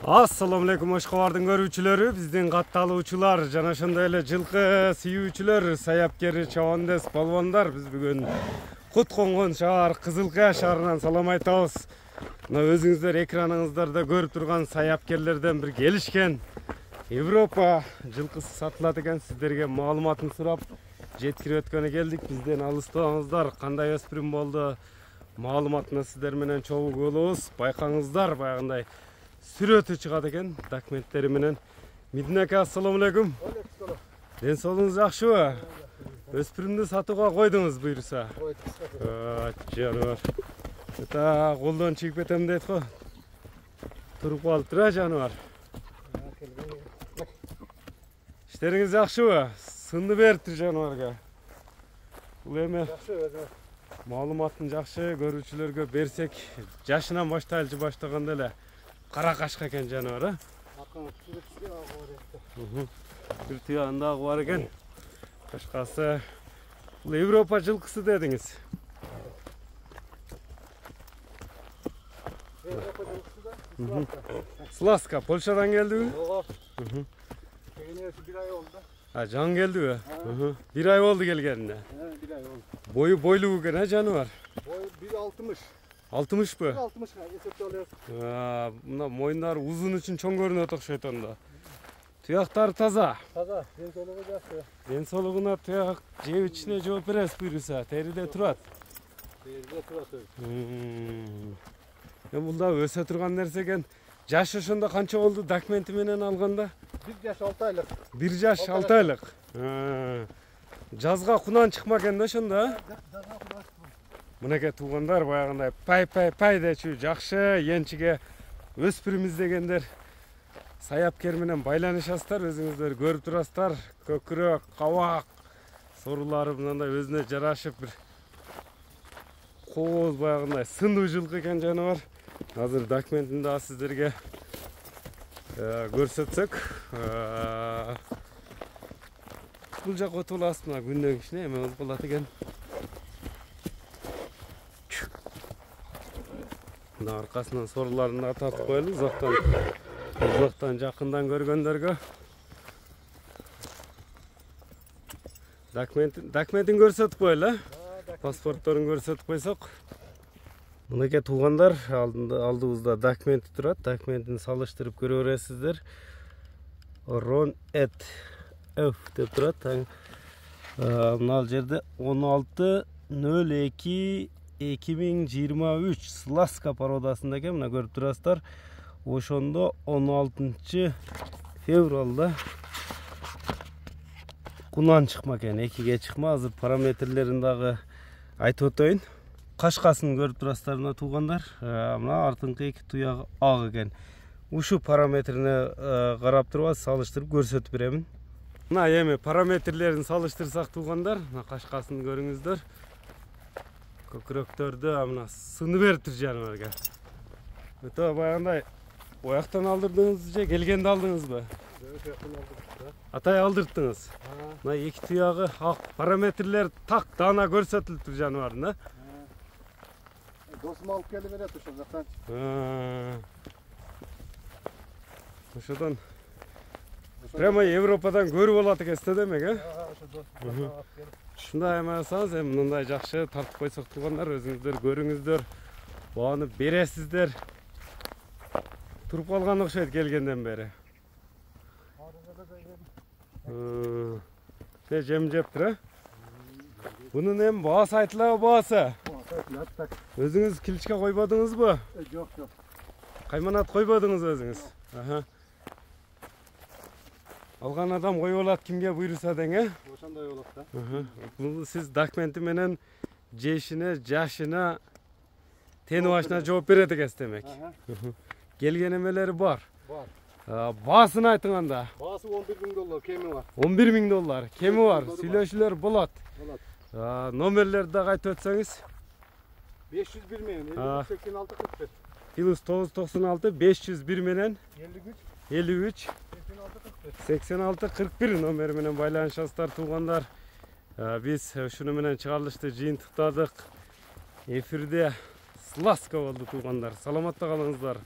Assalamu alaikum Oshqobardын көрүүчүлөрү, биздин катталуучулар жана ошондой эле жылкы сүйүүчүлөр, саяпкери, чабандес, балбандар, биз бүгүн кут конгон шаар Кызылкая шаарынан салам айтабыз. Мына өзүңүздөр экраныңыздарда көрүп турган саяпкерлерден бир келишкен. Европа жылкысы сатылат экен, сиздерге маалыматын сурап жеткирип өткөнү келдик. Бизден алыстабаңыздар, кандай өспүрүм болду, маалыматына сиздер менен чогуу болобуз. Байкаңыздар, баягындай сүрөтү чыгат экен, документтери менен. Мидинака, ассаламу алейкум. Ден соолугуңуз жакшыбы? Өспүрүмдү сатууга койдуңуз буйруса. Жаныбар. Эта колдон чыгып кетем дейт го. Туруп калыптыр, жаныбар. Иштериңиз жакшыбы? Сынды бериптир жаныбарга. Бул эме маалыматын жакшы көрүүчүлөргө берсек, жашынан баштайлчы баштаганда эле кара кашка экен жаныбар, бир туягында агы бар экен. Кашкасы бул Европа жылкысы дедиңиз. Европа жылкысы да Сласка, Польшадан келдиби? Ооба. Келгенге бир ай болду. Жан келдиби? Бир ай болду келгенине. Бир ай болду. Бою бойлуу экен, жаныбар. Бою 1.60. 60-пы? 1.60 эсептеп алабыз. Мына моюндары узун үчүн чоң көрүнөт окшойт анда. Туяктары таза. Таза, ден соолугу жакшы. Ден соолугуна туяк жеп ичине жооп бересиз буйруса, териде турат. Терде турат. Бул да өсө турган нерсе экен. Жаш ошондо канча болду документи менен алганда? 1 жаш 6 айлык. 1 жаш 6 айлык. Жазга кунан чыкма экен да ошондо, Жазга кунан. Мынакей туугандар баягындай пай дечү жакшы енчиге өспүрүм издегендер саяпкер менен байланышасыздар, өзүңүздөр көрүп турасыздар. Көкүрөк, кабак соорулары мындай өзүнө жарашып бир кооз баягындай сындуу жылкы экен жаныбар. Азыр документин да сиздерге көрсөтсөк, бул жак өтүп аласыз, мына күндөн кичине эме болуп калат экен. Мына аркасынан сооруларын да тартып коелу, узактан жакындан көргөндөргө. Документин көрсөтүп коелу, паспортторун көрсөтүп койсок. Мынакей туугандар, алдыбызда документи турат, документин салыштырып көрө бересиздер. Рон эт F деп турат. Мына жерде 16.02.2023 Сласка породасында экен, мына көрүп турасыздар. Ошондо 16 февралда кунан чыкма экен, 2ге чыкма. Азыр параметрлерин дагы айтып өтөйүн. Кашкасын көрүп турасыздар мына туугандар. Мына артыңкы эки туягы ак экен. Ушу параметрине карап туруп салыштырып көрсөтүп беремин. Мына эми параметрлерин салыштырсак туугандар, мына кашкасын көрүңүздөр. Көкүрөктөрдү мына сыны бериптир жаныбарга. Өтө баягындай ояктан алдырдыңыз же келгенде алдыңызбы? Атай алдырттыңыз. Мына эки туягы ак, параметрлер так даана көрсөтүлүптүр жаныбардын, Досум алып келип берет ошол жактан. Ошодон прямо Европадан көрүп алат экенсиз демек, Ошо досум алып келип. Ушундай эме кылсаңыз, эми мындай жакшы тартып койсок туугандар, өзүңүздөр көрүңүздөр, бааны бересиздер. Туруп калган окшойт келгенден бери. Жем жептир, Бунун эми баасы айтылабы баасы? Өзүңүз киличке койбодуңузбу? Жок. Кайманат койбодуңуз өзүңүз? Алган адам коюп алат кимге буйруса дең, Ошондой болот да. Бул сиз документи менен жешине, жашына, тени башына жооп берет экенсиз демек. Келген эмелери бар. Бар. Баасын айтың анда. Баасы $11.000 кеми бар. $11.000 кеми бар. Сүйлөшүүлөр болот. Болот. Номерлерди дагы айтып өтсөңүз. 501 менен 8641. Плюс 996 501 менен 53 8641 номери менен байланышасыздар туугандар. Биз ушуну менен чыгарылышты жыйынтыктадык. Эфирде Сласка болду туугандар. Саламатта калыңыздар.